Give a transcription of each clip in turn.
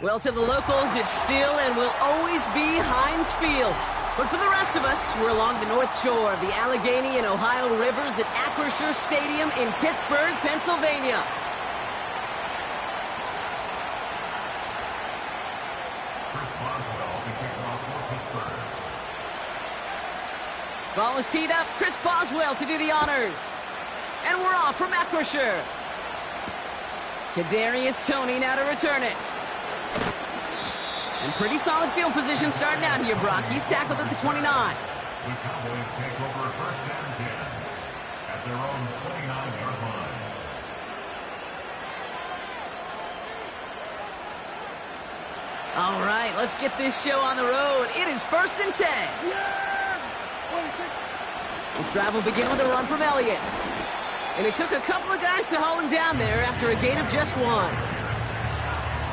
Well, to the locals, it's still and will always be Heinz Field. But for the rest of us, we're along the north shore of the Allegheny and Ohio Rivers at Acrisure Stadium in Pittsburgh, Pennsylvania. Ball is teed up. Chris Boswell to do the honors. And we're off from Acrisure. Kadarius Toney now to return it. And pretty solid field position starting out here, Brock. He's tackled at the 29. The Cowboys take over first and 10 at their own 29-yard line. All right, let's get this show on the road. It is first and 10. This drive will begin with a run from Elliott. And it took a couple of guys to haul him down there after a gain of just 1.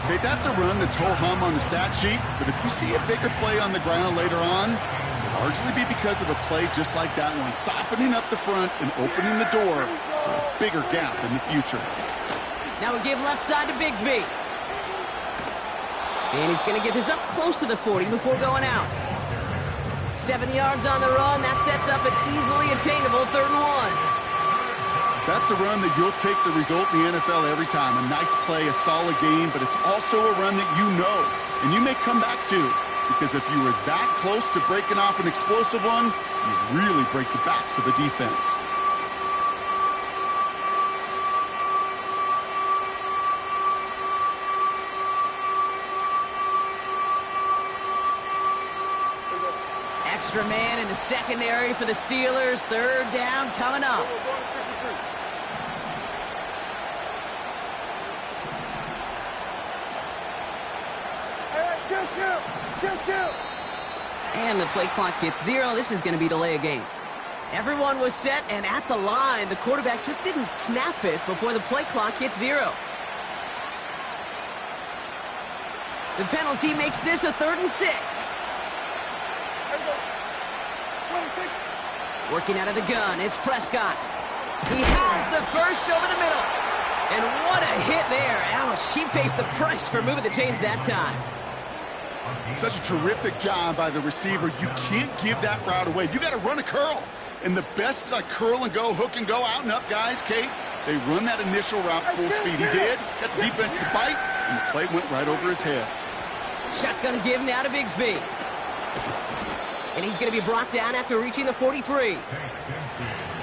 Okay, that's a run that's ho-hum on the stat sheet, but if you see a bigger play on the ground later on, it'll largely be because of a play just like that one, softening up the front and opening the door for a bigger gap in the future. Now we give left side to Bigsby. And he's going to get this up close to the 40 before going out. 7 yards on the run. That sets up an easily attainable 3rd and 1. That's a run that you'll take the result in the NFL every time. A nice play, a solid game, but it's also a run that you know and you may come back to, because if you were that close to breaking off an explosive one, you really break the backs of the defense. Extra man in the secondary for the Steelers. 3rd down coming up. And the play clock hits 0. This is going to be delay a game. Everyone was set and at the line. The quarterback just didn't snap it before the play clock hit 0. The penalty makes this a 3rd and 6. Working out of the gun, it's Prescott. He has the first over the middle. And what a hit there. Ouch, she pays the price for moving the chains that time. Such a terrific job by the receiver. You can't give that route away. You got to run a curl. And the best curl and go, hook and go, out and up, guys, Kate, they run that initial route full speed. He did. Got the defense to bite, and the play went right over his head. Shotgun give now to Bigsby. And he's going to be brought down after reaching the 43.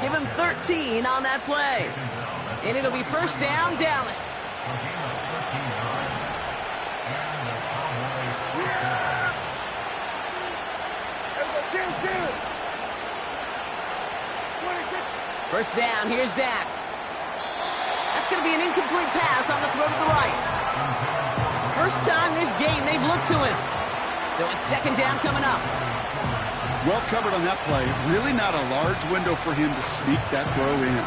Give him 13 on that play. And it'll be first down, Dallas. First down, here's Dak. That's going to be an incomplete pass on the throw to the right. First time this game they've looked to him. So it's 2nd down coming up. Well covered on that play. Really not a large window for him to sneak that throw in.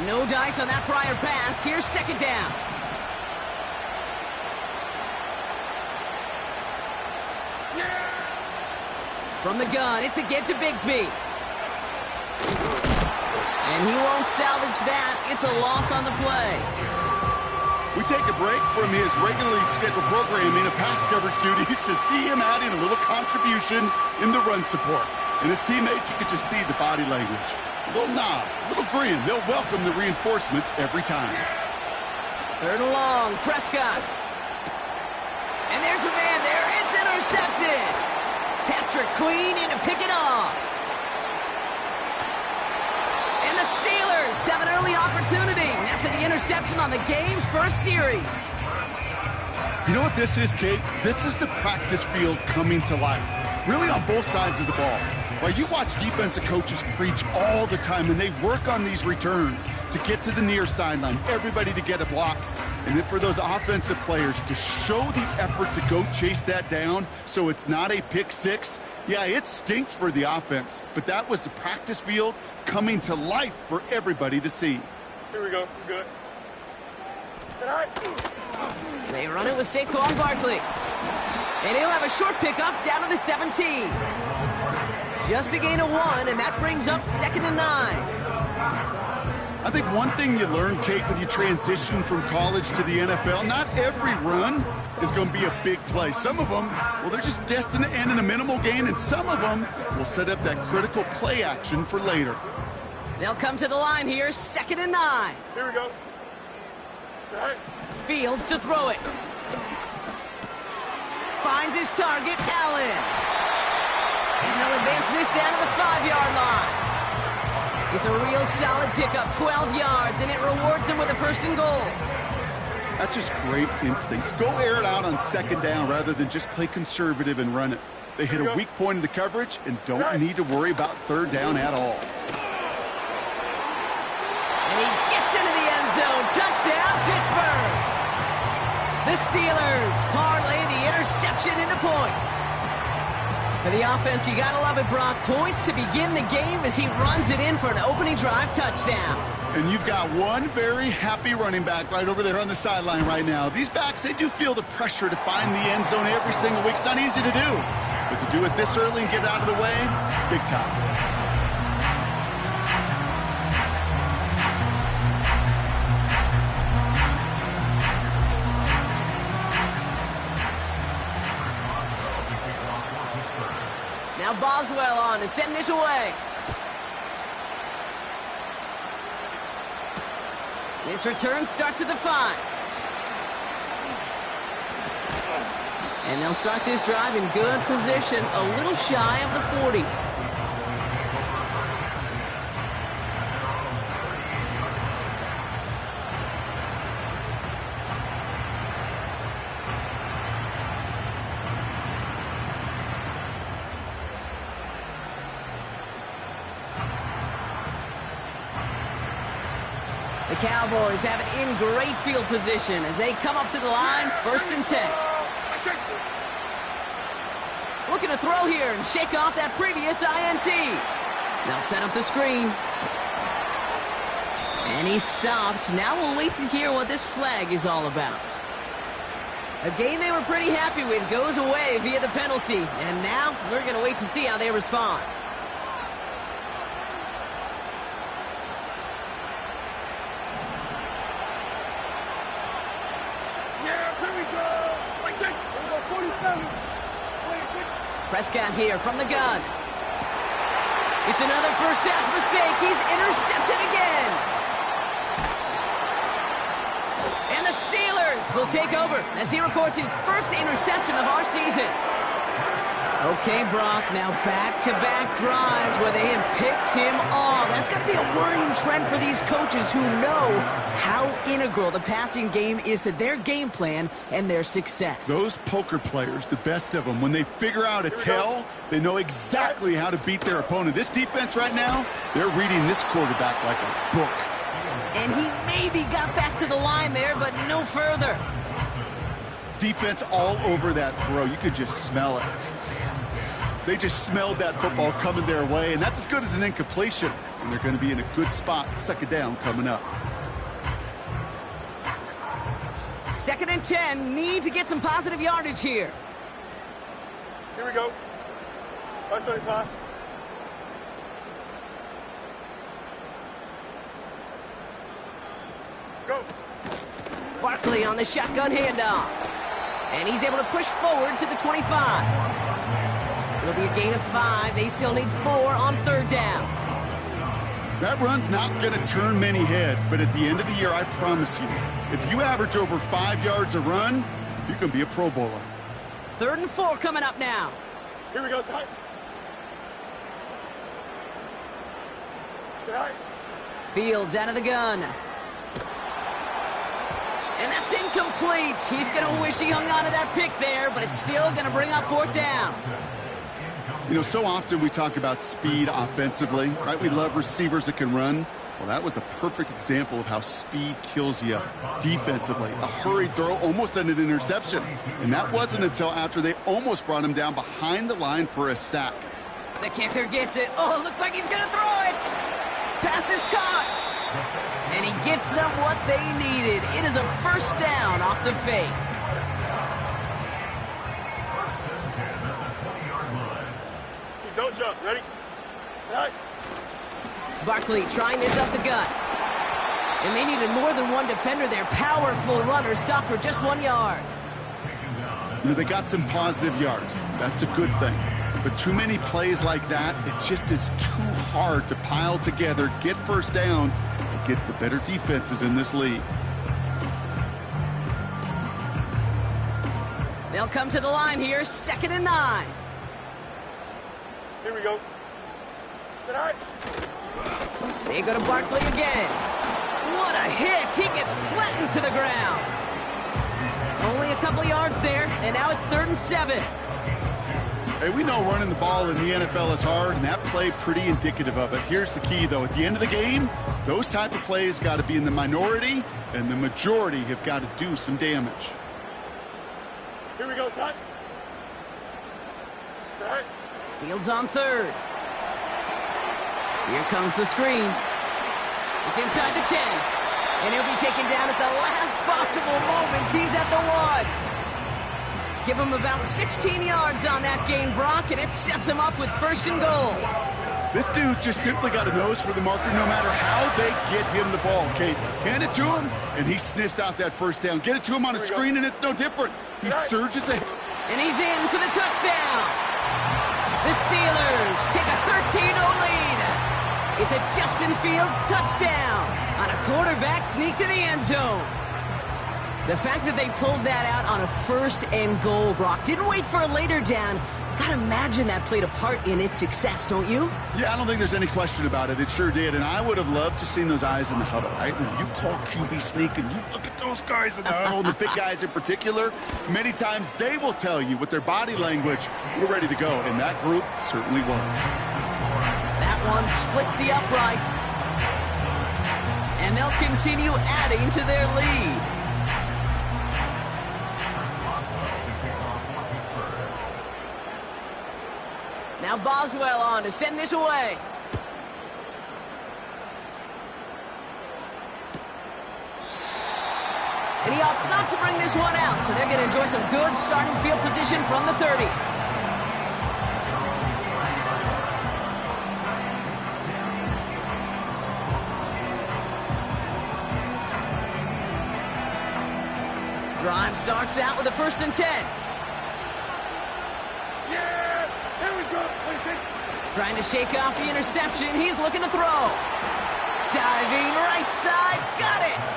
No dice on that prior pass. Here's 2nd down. From the gun, it's a get to Bigsby. And he won't salvage that. It's a loss on the play. We take a break from his regularly scheduled programming of pass coverage duties to see him adding a little contribution in the run support. And his teammates, you could just see the body language. A little nod, a little grin. They'll welcome the reinforcements every time. 3rd and long, Prescott. And there's a man there. It's intercepted. Patrick Queen in to pick it off. And the Steelers have an early opportunity after the interception on the game's first series. You know what this is, Kate? This is the practice field coming to life. Really on both sides of the ball. While you watch defensive coaches preach all the time, and they work on these returns to get to the near sideline, everybody to get a block. And then for those offensive players to show the effort to go chase that down so it's not a pick six, yeah, it stinks for the offense. But that was the practice field coming to life for everybody to see. Here we go. We're good. Is that all right? They run it with Saquon Barkley. And he'll have a short pickup down to the 17. Just a gain of 1, and that brings up 2nd and 9. I think one thing you learn, Kate, when you transition from college to the NFL, not every run is going to be a big play. Some of them, well, they're just destined to end in a minimal gain, and some of them will set up that critical play action for later. They'll come to the line here, 2nd and 9. Here we go. Right. Fields to throw it. Finds his target, Allen. And they'll advance this down to the 5-yard line. It's a real solid pickup, 12 yards, and it rewards them with a 1st and goal. That's just great instincts. Go air it out on 2nd down rather than just play conservative and run it. They hit a weak point in the coverage and don't need to worry about 3rd down at all. And he gets into the end zone. Touchdown, Pittsburgh. The Steelers parlay the interception into points. For the offense, you gotta love it, Brock. Points to begin the game as he runs it in for an opening drive touchdown. And you've got one very happy running back right over there on the sideline right now. These backs, they do feel the pressure to find the end zone every single week. It's not easy to do. But to do it this early and get it out of the way, big time. Now Boswell on to send this away. This return starts at the 5. And they'll start this drive in good position, a little shy of the 40. The Cowboys have it in great field position as they come up to the line, 1st and 10. Looking to throw here and shake off that previous INT. They'll set up the screen. And he stopped. Now we'll wait to hear what this flag is all about. A game they were pretty happy with goes away via the penalty. And now we're going to wait to see how they respond. Prescott here from the gun. It's another first half mistake. He's intercepted again. And the Steelers will take over as he records his first interception of our season. Okay, Brock, now back-to-back drives where they have picked him off. That's got to be a worrying trend for these coaches who know how integral the passing game is to their game plan and their success. Those poker players, the best of them, when they figure out a tell, they know exactly how to beat their opponent. This defense right now, they're reading this quarterback like a book. And he maybe got back to the line there, but no further. Defense all over that throw. You could just smell it. They just smelled that football coming their way, and that's as good as an incompletion. And they're going to be in a good spot, 2nd down coming up. 2nd and 10, need to get some positive yardage here. Here we go. 575. Go. Barkley on the shotgun handoff. And he's able to push forward to the 25. It'll be a gain of 5. They still need 4 on 3rd down. That run's not going to turn many heads, but at the end of the year, I promise you, if you average over 5 yards a run, you can be a Pro Bowler. 3rd and 4 coming up now. Here we go, side. Fields out of the gun. And that's incomplete. He's going to wish he hung on to that pick there, but it's still going to bring up 4th down. You know, so often we talk about speed offensively, right? We love receivers that can run. Well, that was a perfect example of how speed kills you defensively. A hurried throw, almost an interception. And that wasn't until after they almost brought him down behind the line for a sack. The kicker gets it. Oh, it looks like he's going to throw it. Pass is caught. And he gets them what they needed. It is a 1st down off the fake. Don't jump. Ready? Right. Barkley trying this up the gut. And they needed more than one defender there. Powerful runner, stopped for just 1 yard. You know, they got some positive yards. That's a good thing. But too many plays like that, it just is too hard to pile together, get first downs, against the better defenses in this league. They'll come to the line here, 2nd and 9. Here we go. Is it all right? They go to Barkley again. What a hit! He gets flattened to the ground. Only a couple of yards there, and now it's 3rd and 7. Hey, we know running the ball in the NFL is hard, and that play pretty indicative of it. Here's the key, though. At the end of the game, those type of plays got to be in the minority, and the majority have got to do some damage. Here we go, son. Is it all right? Fields on 3rd. Here comes the screen. It's inside the 10. And he'll be taken down at the last possible moment. He's at the 1. Give him about 16 yards on that gain, Brock, and it sets him up with 1st and goal. This dude just simply got a nose for the marker no matter how they get him the ball, Kate. Hand it to him, and he sniffs out that first down. Get it to him on a screen, and it's no different. He surges ahead. And he's in for the touchdown. The Steelers take a 13-0 lead. It's a Justin Fields touchdown on a quarterback sneak to the end zone. The fact that they pulled that out on a 1st and goal, Brock, didn't wait for a later down. Gotta imagine that played a part in its success, don't you? Yeah, I don't think there's any question about it. It sure did, and I would have loved to seen those eyes in the huddle, right? When you call QB sneak and you look at those guys in the huddle, the big guys in particular, many times they will tell you with their body language, we're ready to go, and that group certainly was. That one splits the uprights. And they'll continue adding to their lead. Now Boswell on to send this away. And he opts not to bring this one out, so they're going to enjoy some good starting field position from the 30. Drive starts out with a 1st and 10. Yeah! Here we go, Clinton. Trying to shake off the interception. He's looking to throw. Diving right side. Got it.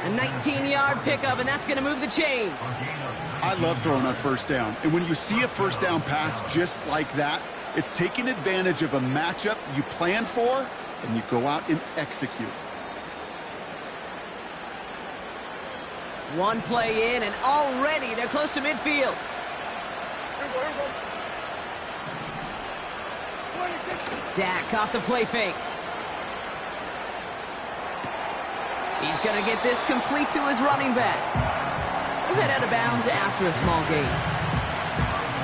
A 19-yard pickup, and that's going to move the chains. I love throwing on 1st down. And when you see a 1st down pass just like that, it's taking advantage of a matchup you plan for, and you go out and execute. One play in, and already they're close to midfield. Here we go. Dak off the play fake. He's going to get this complete to his running back. He'll head out of bounds after a small gain.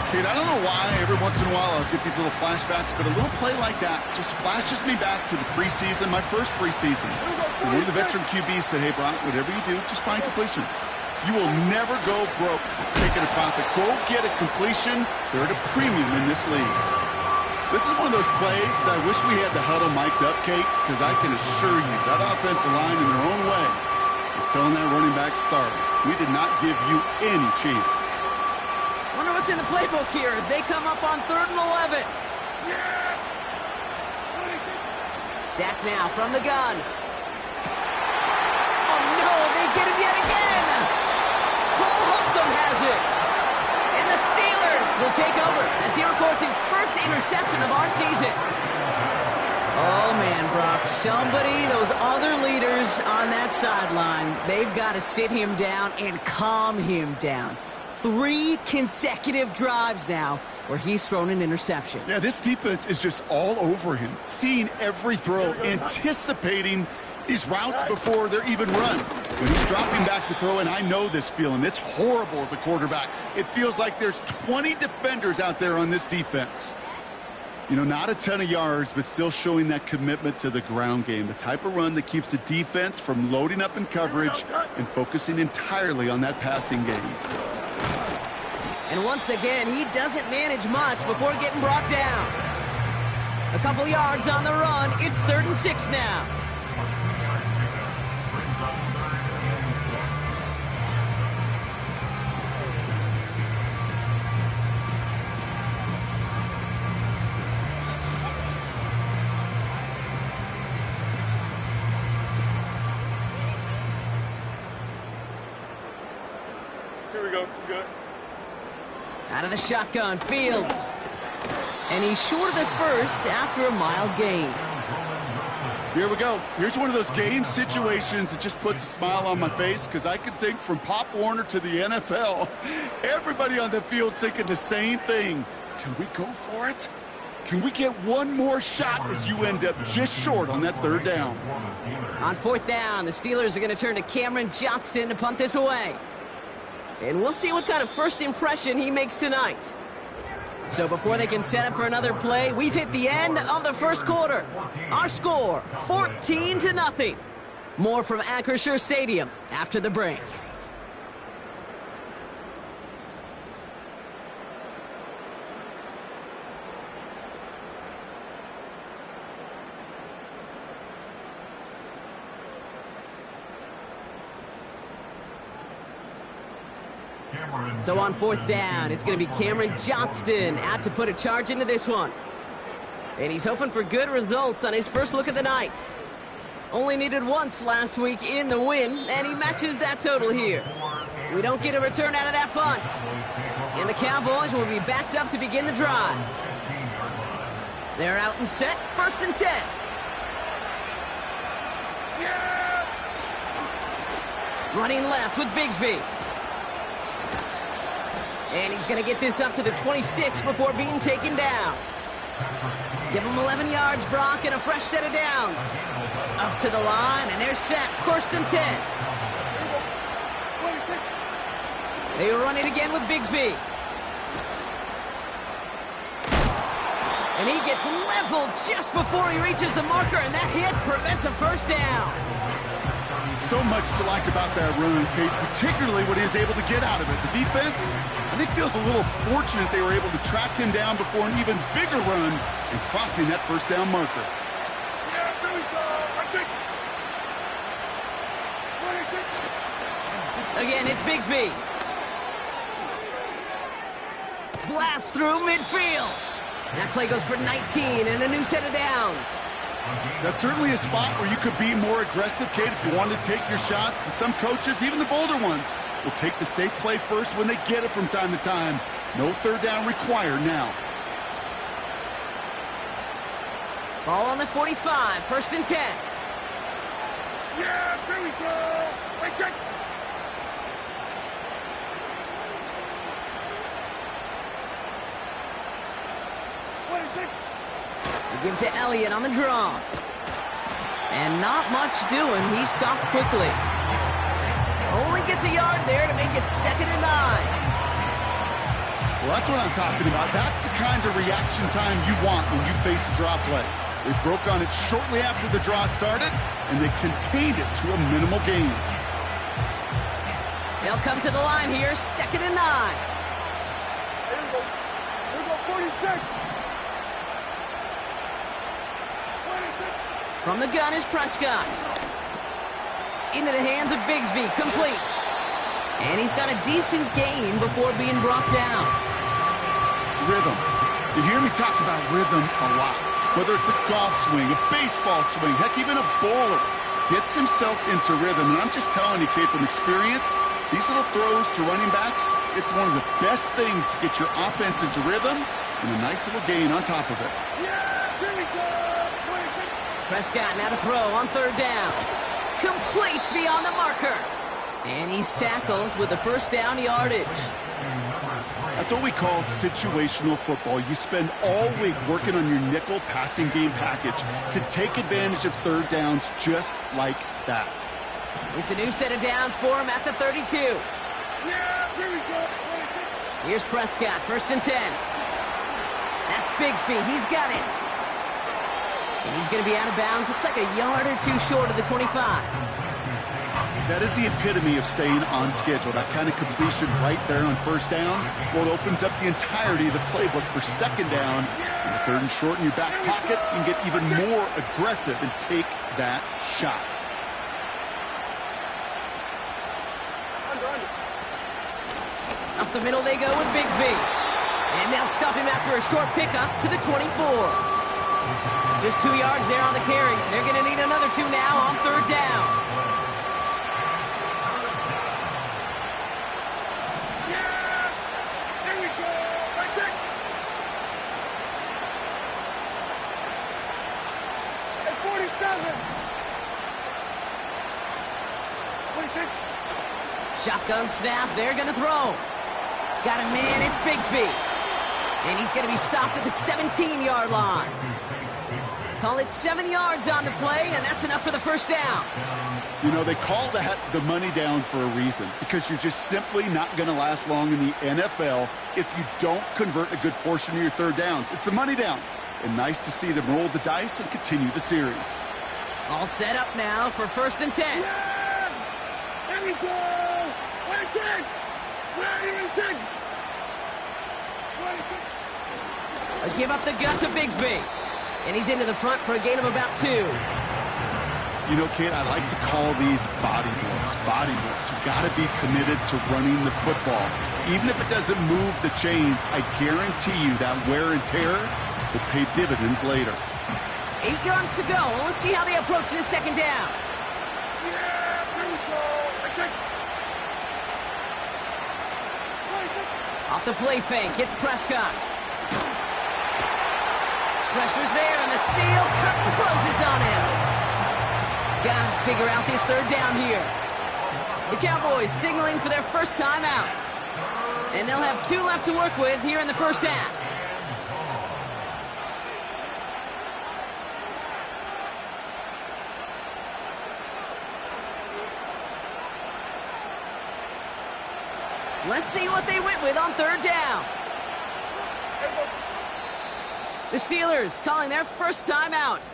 Kate, I don't know why every once in a while I'll get these little flashbacks, but a little play like that just flashes me back to the preseason, my first preseason. And one of the veteran QBs said, hey, Brock, whatever you do, just find completions. You will never go broke taking a profit. Go get a completion. They're at a premium in this league. This is one of those plays that I wish we had the huddle mic'd up, Kate, because I can assure you that offensive line in their own way is telling that running back, sorry, we did not give you any chance. Wonder what's in the playbook here as they come up on 3rd and 11. Dak now from the gun. Oh no, they get him yet again. Cole Holcomb has it. And the Steelers will take over as he records his 1st interception of our season. Oh man, Brock, somebody, those other leaders on that sideline, they've got to sit him down and calm him down. 3 consecutive drives now where he's thrown an interception. Yeah, this defense is just all over him, seeing every throw, anticipating these routes before they're even run. When he's dropping back to throw, and I know this feeling, it's horrible as a quarterback. It feels like there's 20 defenders out there on this defense. You know, not a ton of yards, but still showing that commitment to the ground game, the type of run that keeps the defense from loading up in coverage and focusing entirely on that passing game. And once again, he doesn't manage much before getting brought down. A couple yards on the run. It's 3rd and 6 now. Brings up 3rd and 6. Here we go. Good. Out of the shotgun, Fields. And he's short of the first after a mile gain. Here we go. Here's one of those game situations that just puts a smile on my face because I can think from Pop Warner to the NFL, everybody on the field thinking the same thing. Can we go for it? Can we get one more shot as you end up just short on that 3rd down? On 4th down, the Steelers are going to turn to Cameron Johnston to punt this away. And we'll see what kind of first impression he makes tonight. So before they can set up for another play, we've hit the end of the first quarter. Our score, 14-0. More from Acrisure Stadium after the break. So on 4th down, it's going to be Cameron Johnston out to put a charge into this one. And he's hoping for good results on his first look of the night. Only needed once last week in the win, and he matches that total here. We don't get a return out of that punt. And the Cowboys will be backed up to begin the drive. They're out and set, 1st and 10. Running left with Bigsby. And he's going to get this up to the 26 before being taken down. Give him 11 yards, Brock, and a fresh set of downs. Up to the line, and they're set. 1st and 10. They run it again with Bigsby. And he gets leveled just before he reaches the marker, and that hit prevents a first down. So much to like about that run, Kate, particularly what he was able to get out of it. The defense, I think, feels a little fortunate they were able to track him down before an even bigger run and crossing that first down marker. Again, it's Bigsby. Blast through midfield. That play goes for 19 and a new set of downs. That's certainly a spot where you could be more aggressive, Kate, if you want to take your shots. But some coaches, even the bolder ones, will take the safe play first when they get it from time to time. No 3rd down required now. Ball on the 45, 1st and 10. Yeah, there we go. Wait, check. What is it? He gives to Elliott on the draw. And not much doing. He stopped quickly. Only gets a yard there to make it 2nd and 9. Well, that's what I'm talking about. That's the kind of reaction time you want when you face a draw play. They broke on it shortly after the draw started, and they contained it to a minimal gain. They'll come to the line here, 2nd and 9. Here we go. Here we go, 46. From the gun is Prescott. Into the hands of Bigsby, complete. And he's got a decent gain before being brought down. Rhythm. You hear me talk about rhythm a lot. Whether it's a golf swing, a baseball swing, heck, even a bowler gets himself into rhythm. And I'm just telling you, Kate, from experience, these little throws to running backs, it's one of the best things to get your offense into rhythm and a nice little gain on top of it. Yeah, here we go. Prescott now to throw on 3rd down. Complete beyond the marker. And he's tackled with the first down yardage. That's what we call situational football. You spend all week working on your nickel passing game package to take advantage of 3rd downs just like that. It's a new set of downs for him at the 32. Yeah, here we go. Here's Prescott, 1st and 10. That's Bigsby. He's got it. And he's going to be out of bounds. Looks like a yard or two short of the 25. That is the epitome of staying on schedule. That kind of completion right there on 1st down, well, it opens up the entirety of the playbook for 2nd down On the 3rd and short in your back pocket, you can get even more aggressive and take that shot. Up the middle they go with Bigsby. And they'll stop him after a short pickup to the 24. Just 2 yards there on the carry. They're going to need another 2 now on 3rd down. Yeah! Here we go! Right there! At 47! 26! Shotgun snap. They're going to throw. Got a man. It's Bigsby. And he's going to be stopped at the 17-yard line. Call it 7 yards on the play, and that's enough for the 1st down. You know, they call that the money down for a reason, because you're just simply not going to last long in the NFL if you don't convert a good portion of your 3rd downs. It's the money down. And nice to see them roll the dice and continue the series. All set up now for 1st and 10. Yeah! Here we go! Where is it? Where is it? A give up the gut to Bigsby. And he's into the front for a gain of about 2. You know, Kate, I like to call these body blows. Body blows. You got to be committed to running the football. Even if it doesn't move the chains, I guarantee you that wear and tear will pay dividends later. 8 yards to go. Well, let's see how they approach this 2nd down. Yeah! Here we go! Right there! Off the play fake, it's Prescott. Pressure's there, and the steel curtain closes on him. Gotta figure out this 3rd down here. The Cowboys signaling for their 1st time out. And they'll have 2 left to work with here in the 1st half. Let's see what they went with on 3rd down. The Steelers calling their 1st time out.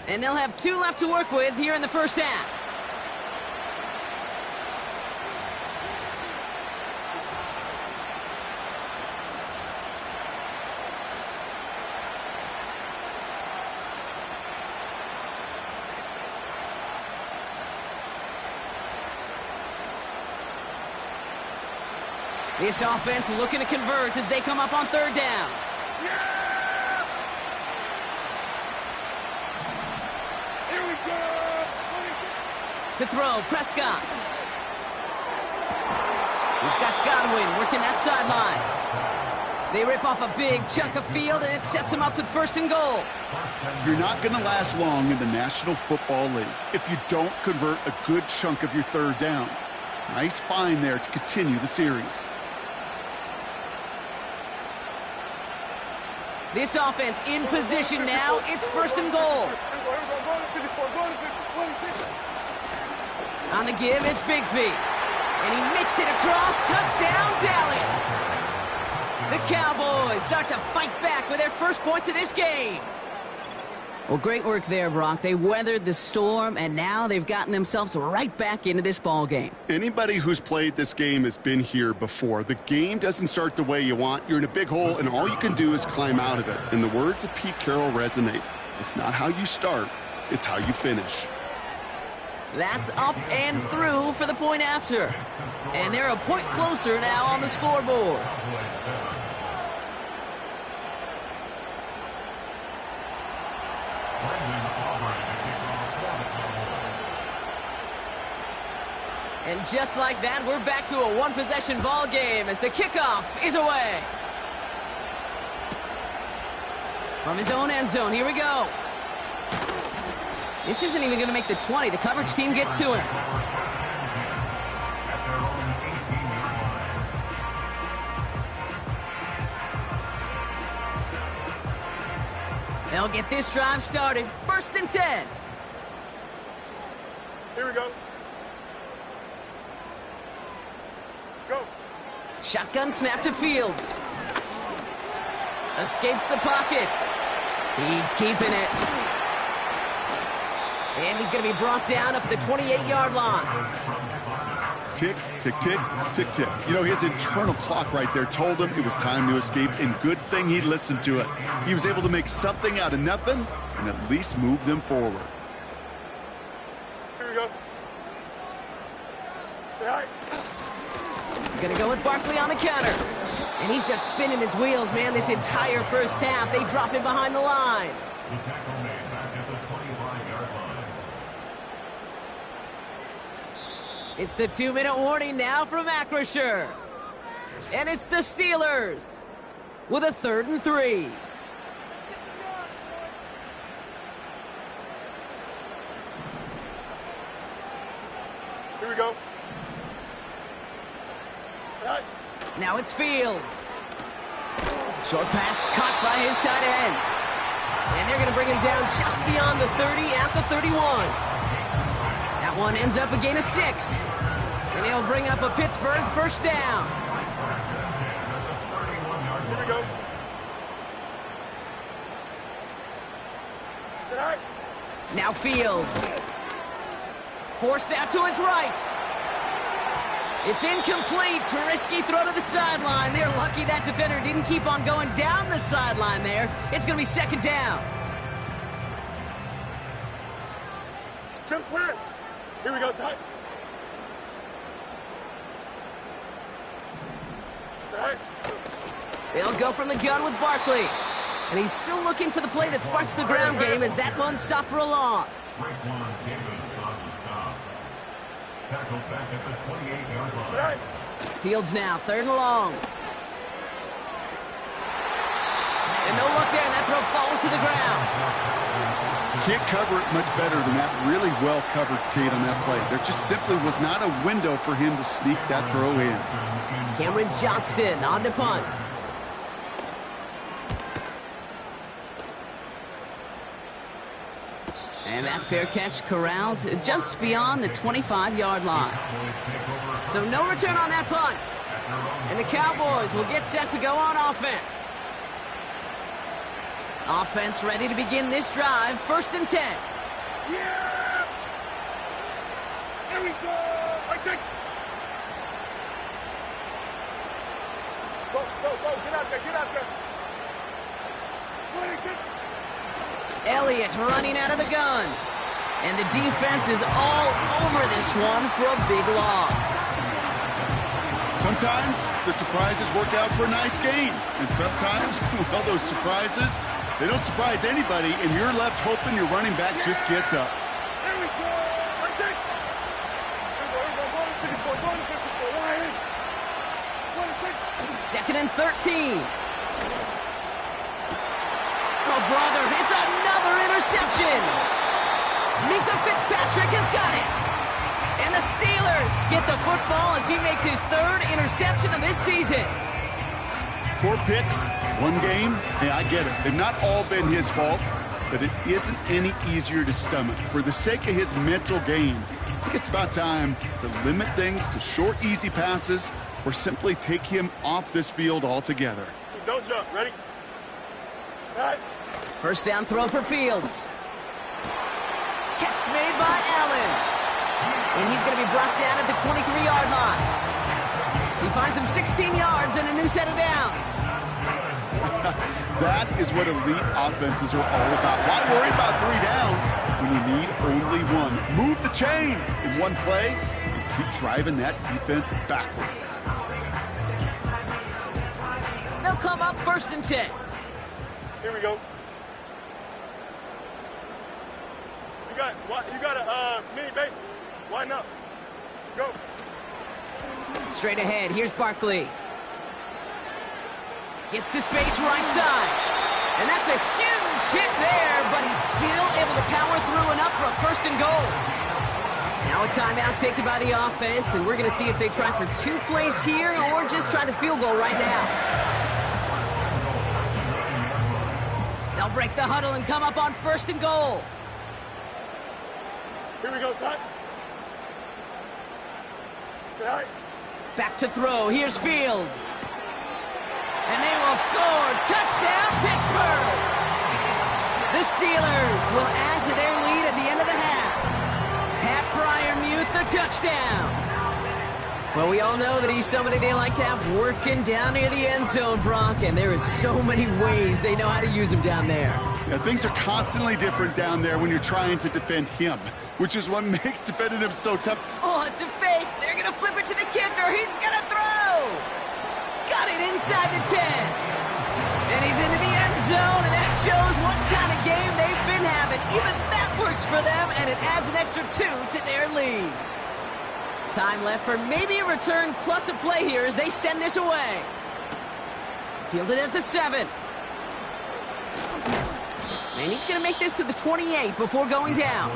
And they'll have 2 left to work with here in the 1st half. This offense looking to convert as they come up on 3rd down. Yeah! Here we go! To throw, Prescott. He's got Godwin working that sideline. They rip off a big chunk of field, and it sets him up with 1st and goal. You're not going to last long in the National Football League if you don't convert a good chunk of your 3rd downs. Nice find there to continue the series. This offense in position now. It's 1st and goal. On the give, it's Bigsby. And he makes it across. Touchdown, Dallas. The Cowboys start to fight back with their 1st points of this game. Well, great work there, Brock. They weathered the storm, and now they've gotten themselves right back into this ball game. Anybody who's played this game has been here before. The game doesn't start the way you want. You're in a big hole, and all you can do is climb out of it. And the words of Pete Carroll resonate. It's not how you start, it's how you finish. That's up and through for the point after. And they're a point closer now on the scoreboard. And just like that, we're back to a one-possession ball game as the kickoff is away. From his own end zone, here we go. This isn't even going to make the 20. The coverage team gets to him. They'll get this drive started. 1st and 10. Here we go. Go. Shotgun snap to Fields. Escapes the pocket. He's keeping it. And he's going to be brought down up at the 28-yard line. tick, tick, tick, tick, tick. You know, his internal clock right there told him it was time to escape, and good thing he listened to it. He was able to make something out of nothing and at least move them forward. Here we go. All right. Gonna go with Barkley on the counter. And he's just spinning his wheels, man, this entire first half. They drop him behind the line. The tackle made back at the 25-yard line. It's the 2-minute warning now from Acrisure. And it's the Steelers with a 3rd and 3. Here we go. All right. Now it's Fields. Short pass caught by his tight end. And they're going to bring him down just beyond the 30 at the 31. That one ends up a gain of 6. And he'll bring up a Pittsburgh first down. Here we go. Sit high. Now Fields. Forced out to his right. It's incomplete. Risky throw to the sideline. They're lucky that defender didn't keep on going down the sideline there. It's going to be 2nd down. Trim slant. Here we go, side. Side. They'll go from the gun with Barkley. And he's still looking for the play that sparks the ground game as that one stopped for a loss. Raekwon Davis on the stop. Tackled back at the 28-yard line. Right. Fields now, 3rd and long. And no look there, and that throw falls to the ground. Can't cover it much better than that. Really well covered, Kate, on that play. There just simply was not a window for him to sneak that throw in. Cameron Johnston on the punt. And that fair catch corralled just beyond the 25-yard line. So no return on that punt. And the Cowboys will get set to go on offense. Offense ready to begin this drive. 1st and 10. Yeah! Here we go! I take. Go, go, go. Get out there, get out there. Elliott running out of the gun. And the defense is all over this one for a big loss. Sometimes the surprises work out for a nice game. And sometimes, well, those surprises, they don't surprise anybody, and you're left hoping your running back just gets up. Here we go! I take. Here we go, 2nd and 13. Oh, brother, it's another interception. Minka Fitzpatrick has got it. And the Steelers get the football as he makes his 3rd interception of this season. 4 picks, 1 game. Hey, I get it. They've not all been his fault, but it isn't any easier to stomach. For the sake of his mental game, I think it's about time to limit things to short, easy passes or simply take him off this field altogether. Don't jump. Ready? Right. First down throw for Fields. Catch made by Allen. And he's going to be brought down at the 23-yard line. He finds him 16 yards and a new set of downs. That is what elite offenses are all about. Why worry about 3 downs when you need only 1? Move the chains in 1 play and keep driving that defense backwards. They'll come up 1st and 10. Here we go. You got a mini base. Why not? Go. Straight ahead, here's Barkley. Gets to space right side. And that's a huge hit there, but he's still able to power through enough for a 1st and goal. Now a timeout taken by the offense, and we're going to see if they try for 2 plays here or just try the field goal right now. They'll break the huddle and come up on 1st and goal. Here we go, son. Right. Back to throw. Here's Fields. And they will score. Touchdown, Pittsburgh. The Steelers will add to their lead at the end of the half. Pat Freiermuth, the touchdown. Well, we all know that he's somebody they like to have working down near the end zone, Brock, and there is so many ways they know how to use him down there. Yeah, things are constantly different down there when you're trying to defend him, which is what makes defending him so tough. Oh, it's a fake. They're going to flip it to the kicker. He's going to throw. Got it inside the 10. And he's into the end zone, and that shows what kind of game they've been having. Even that works for them, and it adds an extra 2 to their lead. Time left for maybe a return plus a play here as they send this away. Fielded at the 7. And he's going to make this to the 28 before going down.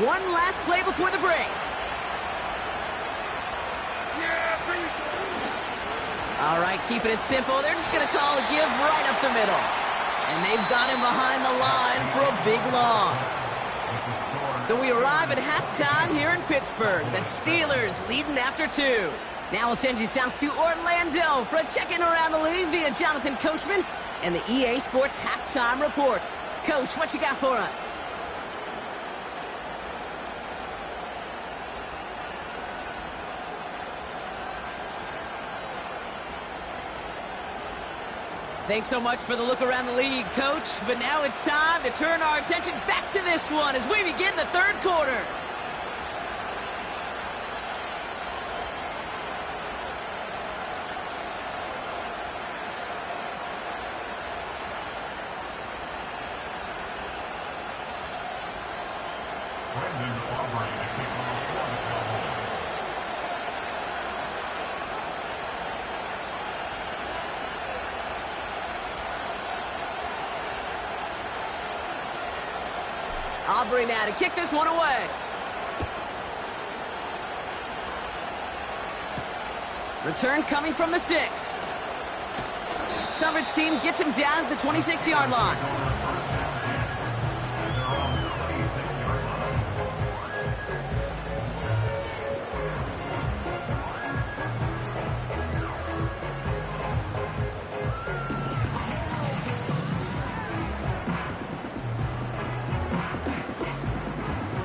One last play before the break. All right, keeping it simple. They're just going to call a give right up the middle. And they've got him behind the line for a big loss. So we arrive at halftime here in Pittsburgh. The Steelers leading after 2. Now we'll send you south to Orlando for a check-in around the league via Jonathan Coachman and the EA Sports Halftime Report. Coach, what you got for us? Thanks so much for the look around the league, Coach. But now it's time to turn our attention back to this one as we begin the third quarter. Aubrey now to kick this one away. Return coming from the 6. Coverage team gets him down at the 26-yard line.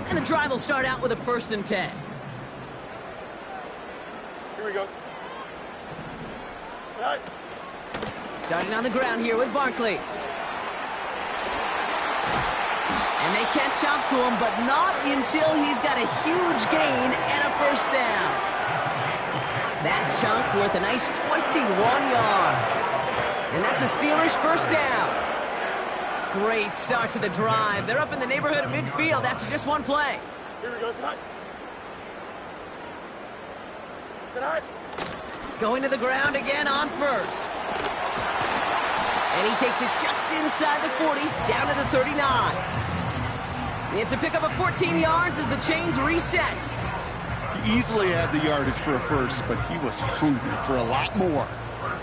And the drive will start out with a 1st and 10. Here we go. All right. Starting on the ground here with Barkley. And they catch up to him, but not until he's got a huge gain and a 1st down. That chunk worth a nice 21 yards. And that's a Steelers 1st down. Great start to the drive. They're up in the neighborhood of midfield after just one play. Here we go, Sinai. Sinai. Going to the ground again on 1st. And he takes it just inside the 40, down to the 39. It's a pickup of 14 yards as the chains reset. He easily had the yardage for a 1st, but he was hungry for a lot more.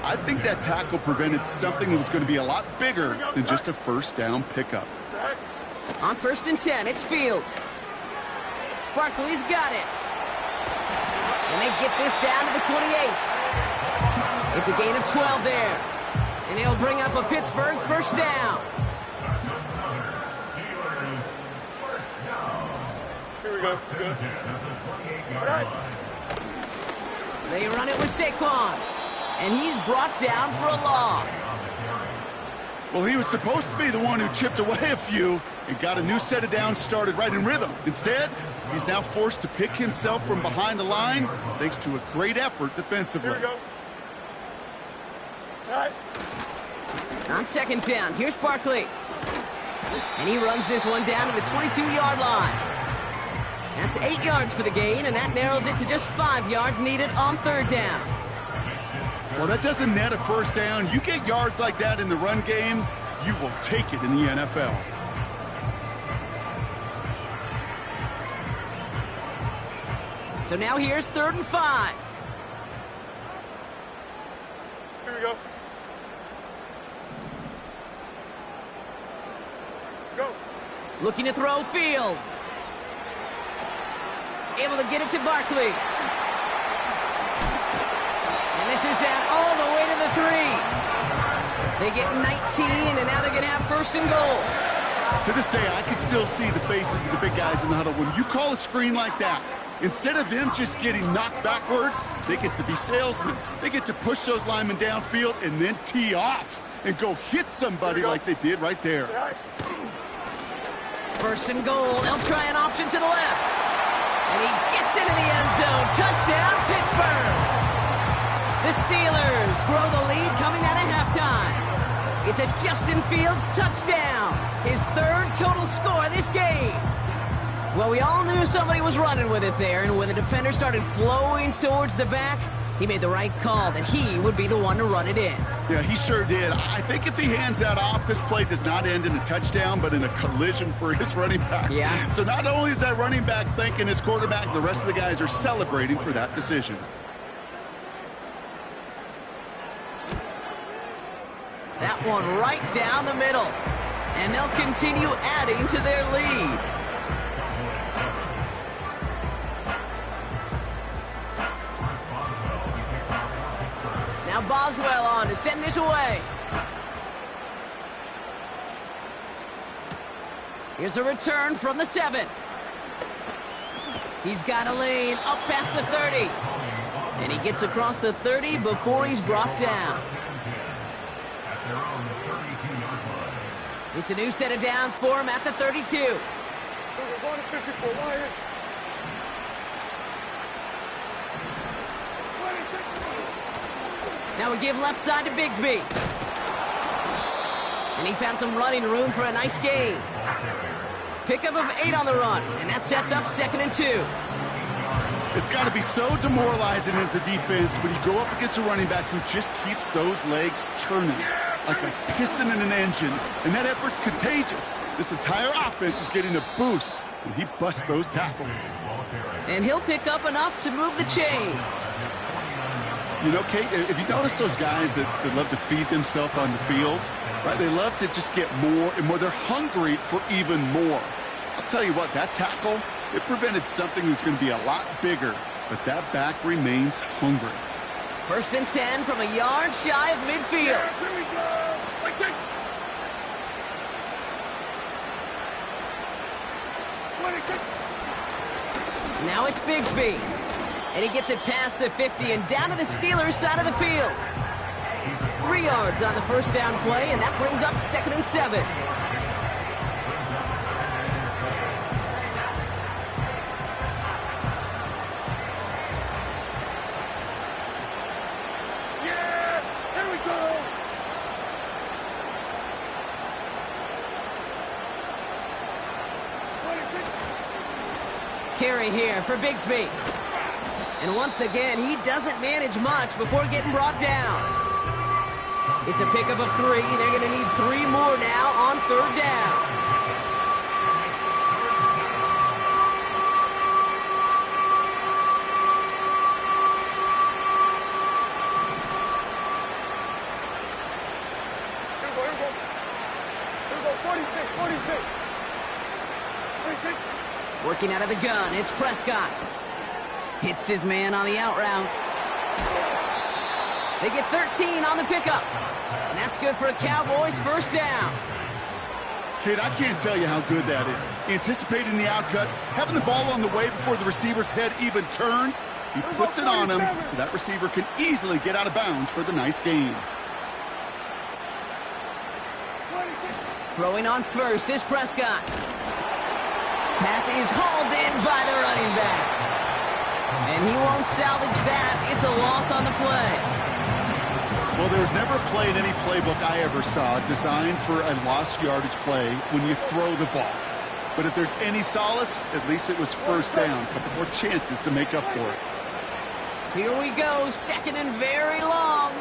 I think that tackle prevented something that was going to be a lot bigger than just a 1st down pickup. On 1st and 10, it's Fields. Barkley's got it. And they get this down to the 28. It's a gain of 12 there. And it'll bring up a Pittsburgh 1st down. Here we go. Good. All right. They run it with Saquon. And he's brought down for a loss. Well, he was supposed to be the one who chipped away a few and got a new set of downs started right in rhythm. Instead, he's now forced to pick himself from behind the line thanks to a great effort defensively. Here we go. All right. On 2nd down, here's Barkley. And he runs this one down to the 22-yard line. That's 8 yards for the gain, and that narrows it to just 5 yards needed on 3rd down. Well, that doesn't net a 1st down. You get yards like that in the run game, you will take it in the NFL. So now here's 3rd and 5. Here we go. Go. Looking to throw Fields. Able to get it to Barkley. And this is down all the way to the 3. They get 19, and now they're going to have 1st and goal. To this day, I can still see the faces of the big guys in the huddle. When you call a screen like that, instead of them just getting knocked backwards, they get to be salesmen. They get to push those linemen downfield and then tee off and go hit somebody like they did right there. First and goal. They'll try an option to the left. And he gets into the end zone. Touchdown, Pittsburgh. The Steelers grow the lead coming out of halftime. It's a Justin Fields touchdown. His third total score this game. Well, we all knew somebody was running with it there, and when the defender started flowing towards the back, he made the right call that he would be the one to run it in. Yeah, he sure did. I think if he hands that off, this play does not end in a touchdown, but in a collision for his running back. Yeah. So not only is that running back thanking his quarterback, the rest of the guys are celebrating for that decision. That one right down the middle. And they'll continue adding to their lead. Now Boswell on to send this away. Here's a return from the 7. He's got a lane up past the 30. And he gets across the 30 before he's brought down. It's a new set of downs for him at the 32. Now we give left side to Bigsby. And he found some running room for a nice gain. Pickup of 8 on the run, and that sets up 2nd and 2. It's got to be so demoralizing as a defense when you go up against a running back who just keeps those legs churning like a piston in an engine, and that effort's contagious. This entire offense is getting a boost when he busts those tackles. And he'll pick up enough to move the chains. You know, Kate, if you notice those guys that love to feed themselves on the field, right? They love to just get more and more. They're hungry for even more. I'll tell you what, that tackle, it prevented something that's going to be a lot bigger, but that back remains hungry. 1st and 10 from a yard shy of midfield. Here we go. Wait, take. 26. Now it's Bigsby. And he gets it past the 50 and down to the Steelers' side of the field. 3 yards on the first down play, and that brings up 2nd and 7. Yeah, here we go. Carry here for Bigsby. And once again, he doesn't manage much before getting brought down. It's a pickup of 3. They're going to need 3 more now on 3rd down. Here we go. 46. Working out of the gun, it's Prescott. Hits his man on the out route. They get 13 on the pickup. And that's good for a Cowboys first down. Kid, I can't tell you how good that is. Anticipating the outcut, having the ball on the way before the receiver's head even turns. He puts it on him so that receiver can easily get out of bounds for the nice gain. Throwing on first is Prescott. Pass is hauled in by the running back. And he won't salvage that. It's a loss on the play. Well, there was never a play in any playbook I ever saw designed for a lost yardage play when you throw the ball. But if there's any solace, at least it was first down. A couple more chances to make up for it. Here we go. 2nd and very long.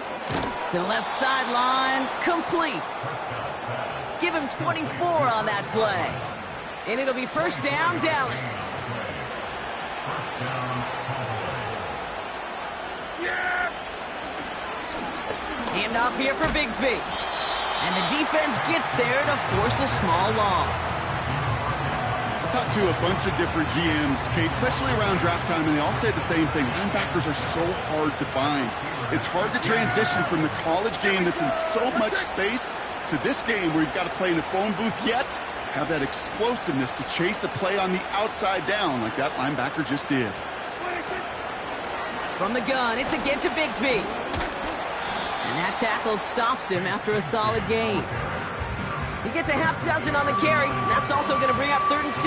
To the left sideline. Complete. Give him 24 on that play. And it'll be first down, Dallas. Handoff here for Bigsby. And the defense gets there to force a small loss. I talked to a bunch of different GMs, Kate, especially around draft time, and they all say the same thing. Linebackers are so hard to find. It's hard to transition from the college game that's in so much space to this game where you've got to play in a phone booth, yet have that explosiveness to chase a play on the outside down like that linebacker just did. From the gun, it's again to Bigsby. And that tackle stops him after a solid gain. He gets a half dozen on the carry. That's also going to bring up 3rd and 6.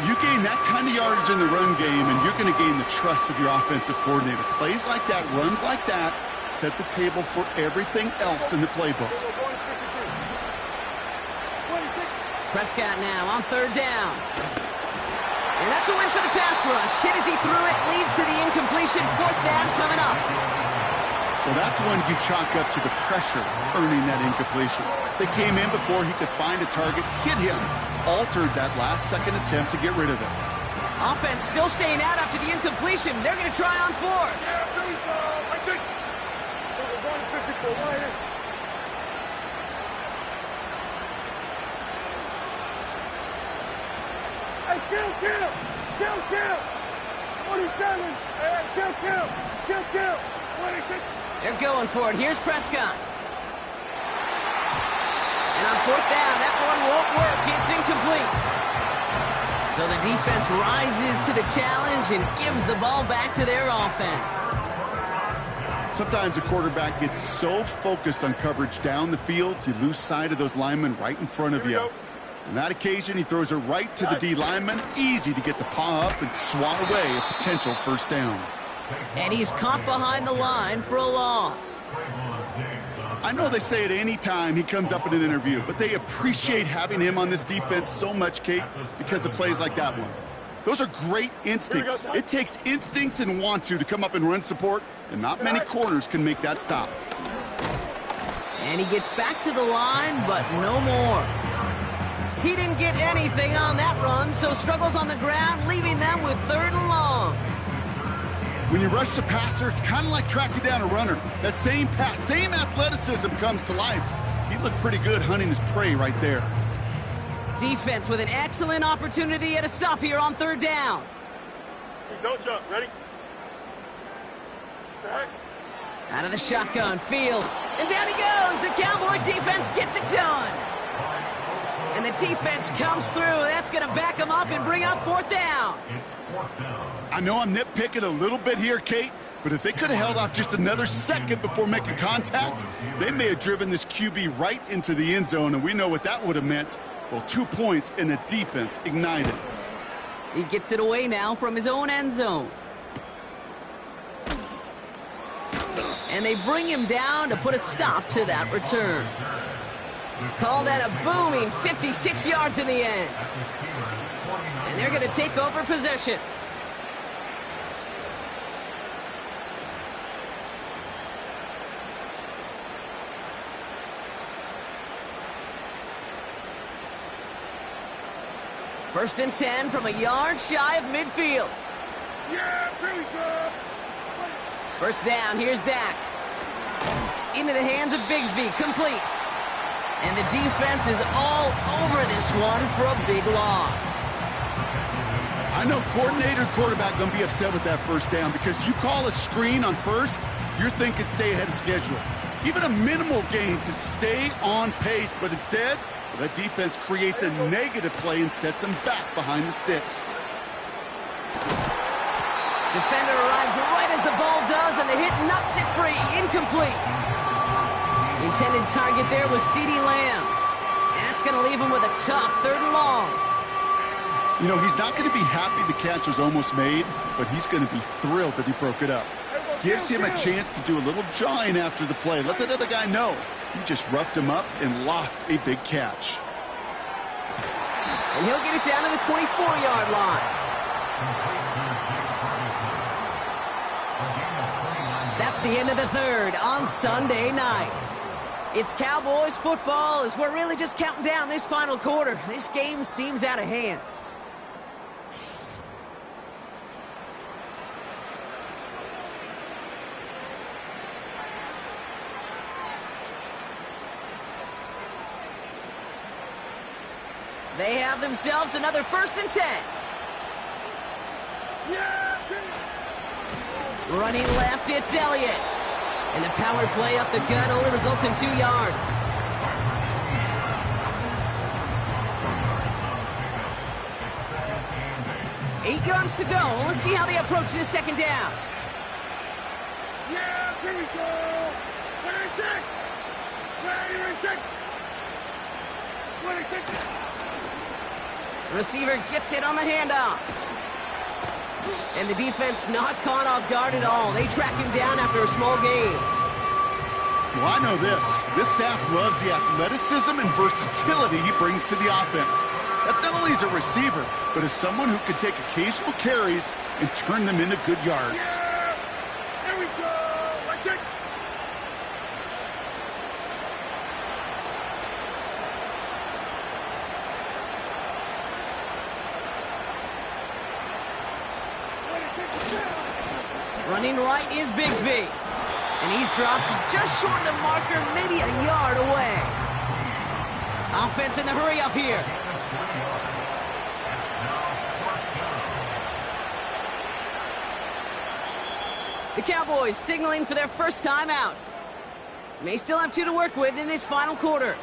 You gain that kind of yardage in the run game, and you're going to gain the trust of your offensive coordinator. Plays like that, runs like that, set the table for everything else in the playbook. Prescott now on 3rd down. And that's a win for the pass rush. Hit as he threw it, leads to the incompletion. 4th down coming up. Well, that's one you chalk up to the pressure earning that incompletion. They came in before he could find a target, hit him, altered that last-second attempt to get rid of it. Offense still staying out after the incompletion. They're going to try on 4th. Yeah, there we go. I think. We're going 54 right here. Hey, kill. 47. Hey, kill. 26. They're going for it. Here's Prescott. And on 4th down, that one won't work. It's incomplete. So the defense rises to the challenge and gives the ball back to their offense. Sometimes a quarterback gets so focused on coverage down the field, you lose sight of those linemen right in front of you. On that occasion, he throws it right to the D lineman. Easy to get the paw up and swat away a potential 1st down. And he's caught behind the line for a loss. I know they say it any time he comes up in an interview, but they appreciate having him on this defense so much, Kate, because of plays like that one. Those are great instincts. It takes instincts and want to come up and run support, and not many corners can make that stop. And he gets back to the line, but no more. He didn't get anything on that run, so struggles on the ground, leaving them with 3rd and long. When you rush the passer, it's kind of like tracking down a runner. That same pass, same athleticism comes to life. He looked pretty good hunting his prey right there. Defense with an excellent opportunity at a stop here on 3rd down. Don't jump. Ready? Track. Out of the shotgun, field. And down he goes. The Cowboy defense gets it done. And the defense comes through. That's going to back them up and bring up 4th down. It's 4th down. I know I'm nitpicking a little bit here, Kate, but if they could have held off just another second before making contact, they may have driven this QB right into the end zone, and we know what that would have meant. Well, 2 points and the defense ignited. He gets it away now from his own end zone. And they bring him down to put a stop to that return. Call that a booming 56 yards in the end. And they're going to take over possession. First and 10 from a yard shy of midfield. Yeah, there we go. 1st down, here's Dak. Into the hands of Bigsby, complete. And the defense is all over this one for a big loss. I know coordinator quarterback going to be upset with that 1st down because you call a screen on 1st, you're thinking stay ahead of schedule. Even a minimal gain to stay on pace, but instead, that defense creates a negative play and sets them back behind the sticks. Defender arrives right as the ball does, and the hit knocks it free. Incomplete. The intended target there was CeeDee Lamb. And that's going to leave him with a tough 3rd and long. You know, he's not going to be happy the catch was almost made, but he's going to be thrilled that he broke it up. Gives him a chance to do a little jawing after the play. Let that other guy know. He just roughed him up and lost a big catch. And he'll get it down to the 24-yard line. That's the end of the 3rd on Sunday night. It's Cowboys football as we're really just counting down this final quarter. This game seems out of hand. They have themselves another 1st and 10. Running left, it's Elliott. And the power play up the gut only results in 2 yards. 8 yards to go. Let's see how they approach this second down. Yeah, here we go. Where is it? Where is it? Where is it? The receiver gets it on the handoff. And the defense not caught off guard at all. They track him down after a small gain. Well, I know this. This staff loves the athleticism and versatility he brings to the offense. That's not only as a receiver, but as someone who can take occasional carries and turn them into good yards. Yeah, here we go. Watch it. Running right is Bigsby. And he's dropped just short of the marker, maybe a yard away. Offense in the hurry up here. The Cowboys signaling for their first time out. May still have 2 to work with in this final quarter.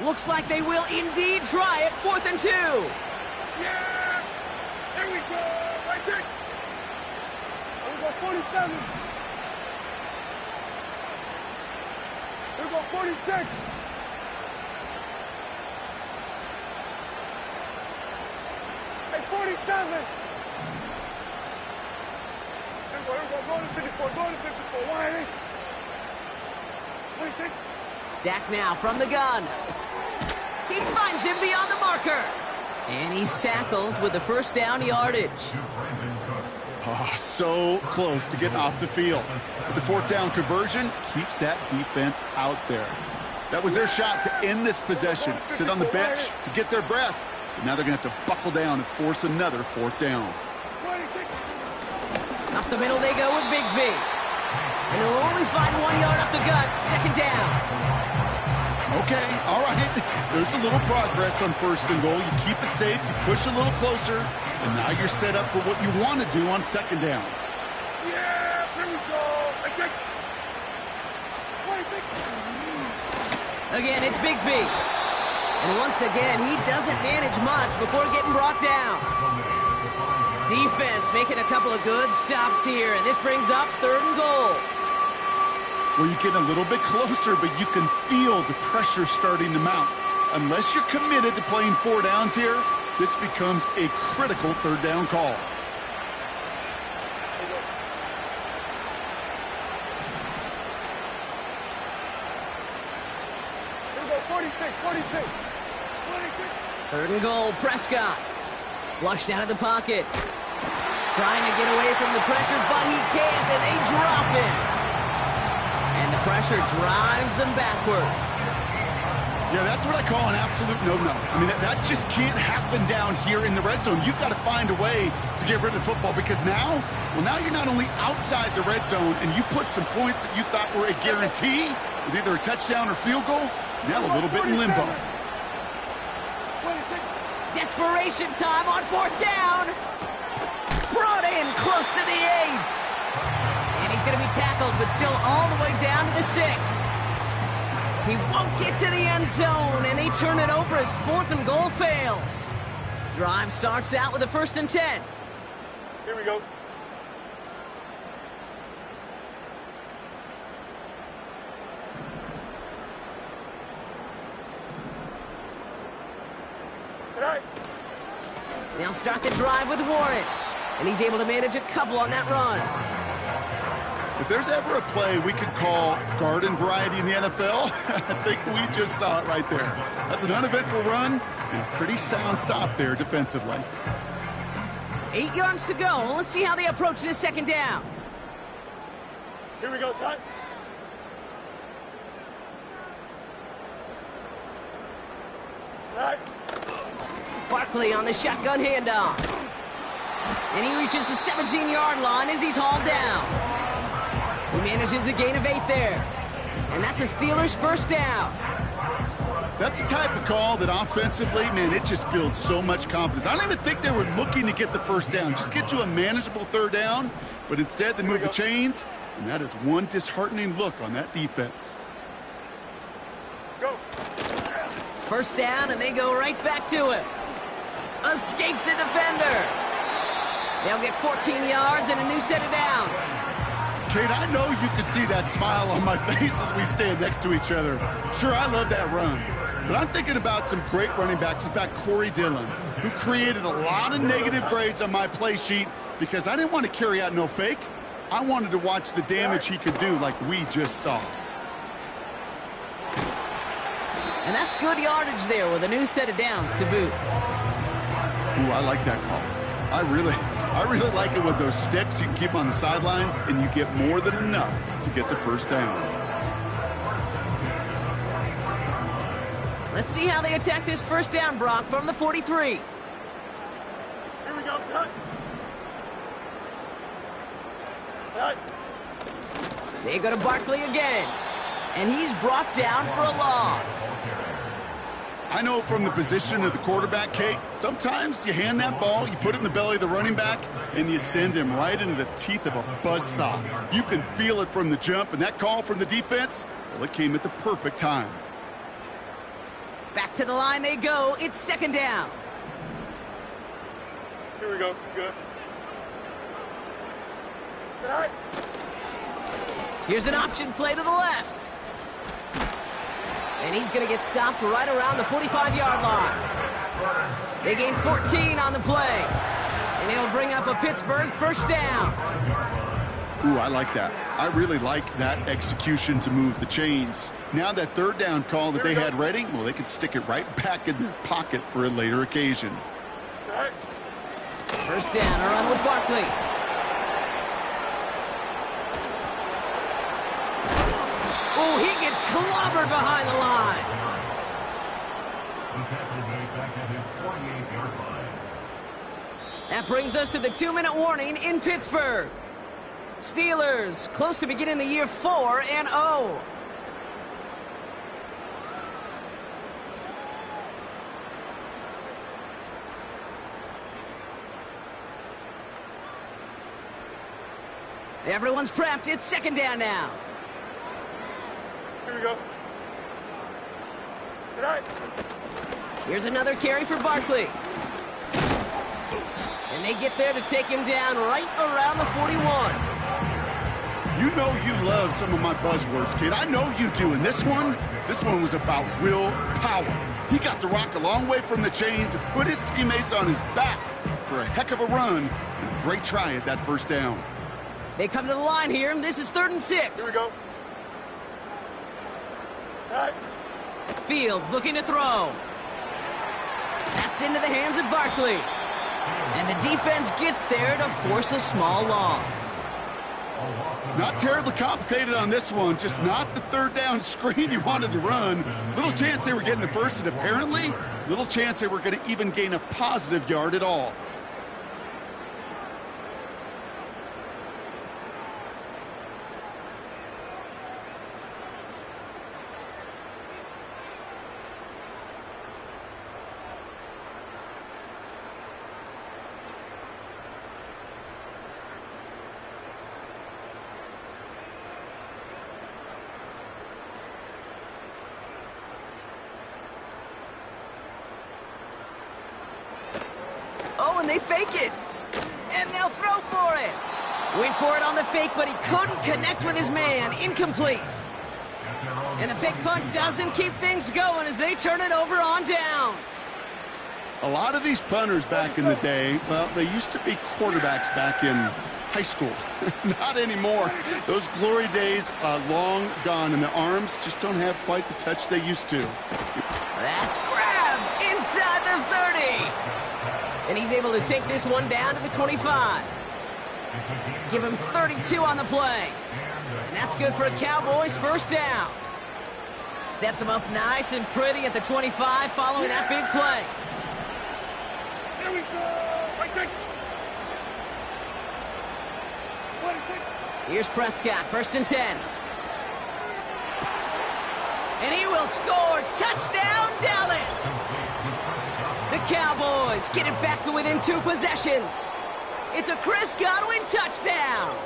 Looks like they will indeed try it. 4th and 2. Yeah, here we go. Watch it. Here we go, 47. Here we go, 46. Hey, 47. Here we go, go to 54, go to 54. Why? 26. Dak now from the gun. He finds him beyond the marker. And he's tackled with the first down yardage. Oh, so close to getting off the field. But the 4th down conversion keeps that defense out there. That was their shot to end this possession, sit on the bench to get their breath. But now they're going to have to buckle down and force another 4th down. Up the middle they go with Bigsby. And he'll only find 1 yard up the gut. Second down. Okay, all right. There's a little progress on 1st and goal. You keep it safe, you push a little closer, and now you're set up for what you want to do on 2nd down. Yeah, here we go. Let's check. Again, it's Bigsby. And once again, he doesn't manage much before getting brought down. Defense making a couple of good stops here, and this brings up 3rd and goal. Well, you get a little bit closer, but you can feel the pressure starting to mount. Unless you're committed to playing 4 downs here, this becomes a critical 3rd down call. Here we go, 46, 46. 3rd and goal, Prescott. Flushed out of the pocket. Trying to get away from the pressure, but he can't, and they drop him. And the pressure drives them backwards. Yeah, that's what I call an absolute no-no. I mean, that just can't happen down here in the red zone. You've got to find a way to get rid of the football because now you're not only outside the red zone and you put some points that you thought were a guarantee with either a touchdown or field goal, now a little bit in limbo. Desperation time on 4th down. Brought in close to the 8. And he's going to be tackled, but still all the way down to the 6. He won't get to the end zone, and they turn it over as 4th and goal fails. Drive starts out with a 1st and 10. Here we go. Tonight. They'll start the drive with Warren, and he's able to manage a couple on that run. If there's ever a play we could call garden variety in the NFL, I think we just saw it right there. That's an uneventful run and a pretty sound stop there defensively. 8 yards to go. Let's see how they approach this second down. Here we go, son. Right. Barkley on the shotgun handoff. And he reaches the 17-yard line as he's hauled down. He manages a gain of 8 there. And that's a Steelers first down. That's the type of call that offensively, man, it just builds so much confidence. I don't even think they were looking to get the first down, just get to a manageable third down, but instead they move the chains, and that is one disheartening look on that defense. Go. First down, and they go right back to him. Escapes a defender. They'll get 14 yards and a new set of downs. Kate, I know you can see that smile on my face as we stand next to each other. Sure, I love that run. But I'm thinking about some great running backs. In fact, Corey Dillon, who created a lot of negative grades on my play sheet because I didn't want to carry out no fake. I wanted to watch the damage he could do like we just saw. And that's good yardage there with a new set of downs to boot. Ooh, I like that call. I really like it with those sticks. You can keep on the sidelines, and you get more than enough to get the first down. Let's see how they attack this first down, Brock, from the 43. Here we go, son. Right. They go to Barkley again. And he's brought down for a loss. I know from the position of the quarterback, Kate, sometimes you hand that ball, you put it in the belly of the running back, and you send him right into the teeth of a buzzsaw. You can feel it from the jump, and that call from the defense, well, it came at the perfect time. Back to the line they go. It's second down. Here we go. Good. Sit high. Here's an option play to the left. And he's going to get stopped right around the 45-yard line. They gain 14 on the play. And it'll bring up a Pittsburgh first down. Ooh, I like that. I really like that execution to move the chains. Now that third down call that they had ready, well, they could stick it right back in their pocket for a later occasion. First down, a run with Barkley. Oh, he gets clobbered behind the line. That brings us to the 2-minute warning in Pittsburgh. Steelers close to beginning the year 4-0. Everyone's prepped. It's second down now. Here we go. Tonight. Here's another carry for Barkley. And they get there to take him down right around the 41. You know you love some of my buzzwords, kid. I know you do. And this one was about willpower. He got the rock a long way from the chains and put his teammates on his back for a heck of a run and a great try at that first down. They come to the line here, and this is 3rd and 6. Here we go. Right. Fields looking to throw. That's into the hands of Barkley. And the defense gets there to force a small loss. Not terribly complicated on this one, just not the third down screen you wanted to run. Little chance they were getting the first, and apparently, little chance they were going to even gain a positive yard at all. Oh, and they fake it. And they'll throw for it. Went for it on the fake, but he couldn't connect with his man. Incomplete. And the fake punt doesn't keep things going as they turn it over on downs. A lot of these punters back in the day, well, they used to be quarterbacks back in high school. Not anymore. Those glory days are long gone, and the arms just don't have quite the touch they used to. That's grabbed inside the 30. And he's able to take this one down to the 25. Give him 32 on the play. And that's good for a Cowboys first down. Sets him up nice and pretty at the 25 following that big play. Here we go. Right take. Here's Prescott, 1st and 10. And he will score. Touchdown, Dallas. The Cowboys get it back to within 2 possessions. It's a Chris Godwin touchdown.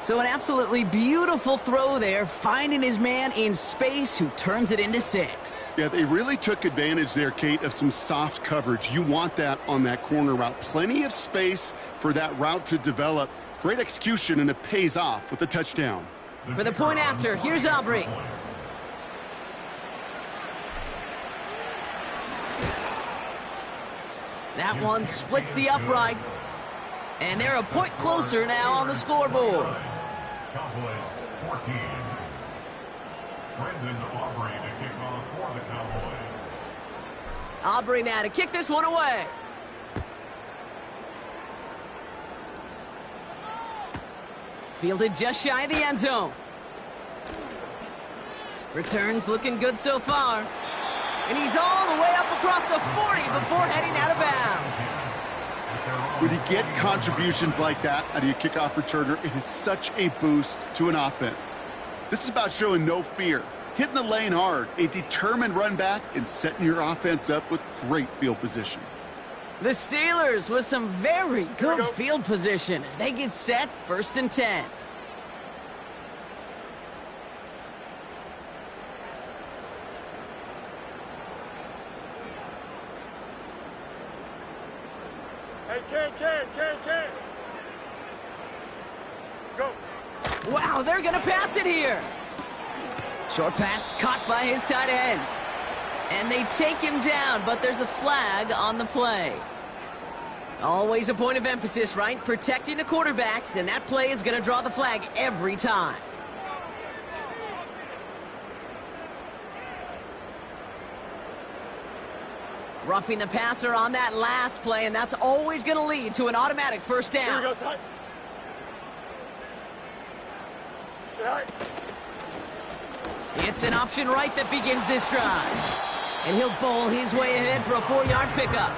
So an absolutely beautiful throw there, finding his man in space who turns it into 6. Yeah, they really took advantage there, Kate, of some soft coverage. You want that on that corner route. Plenty of space for that route to develop. Great execution, and it pays off with a touchdown. For the point after, here's Aubrey. That one splits the uprights. And they're a point closer now on the scoreboard. Cowboys 14. Brendan Aubrey to kick off for the Cowboys. Aubrey now to kick this one away. Fielded just shy of the end zone. Returns looking good so far. And he's all the way up across the 40 before heading out of bounds. When you get contributions like that out of your kickoff returner, it is such a boost to an offense. This is about showing no fear, hitting the lane hard, a determined run back, and setting your offense up with great field position. The Steelers with some very good field position as they get set 1st and 10. Hey, Ken. Go. Wow, they're going to pass it here. Short pass caught by his tight end. And they take him down, but there's a flag on the play. Always a point of emphasis, right? Protecting the quarterbacks, and that play is going to draw the flag every time. Roughing the passer on that last play, and that's always going to lead to an automatic first down. Here we go, side. It's an option right that begins this drive. And he'll bowl his way ahead for a 4-yard pickup.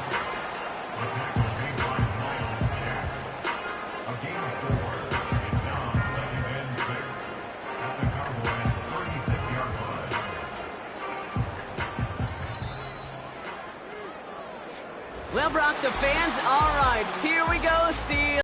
Well, Brock, the fans, all right, here we go, Steve.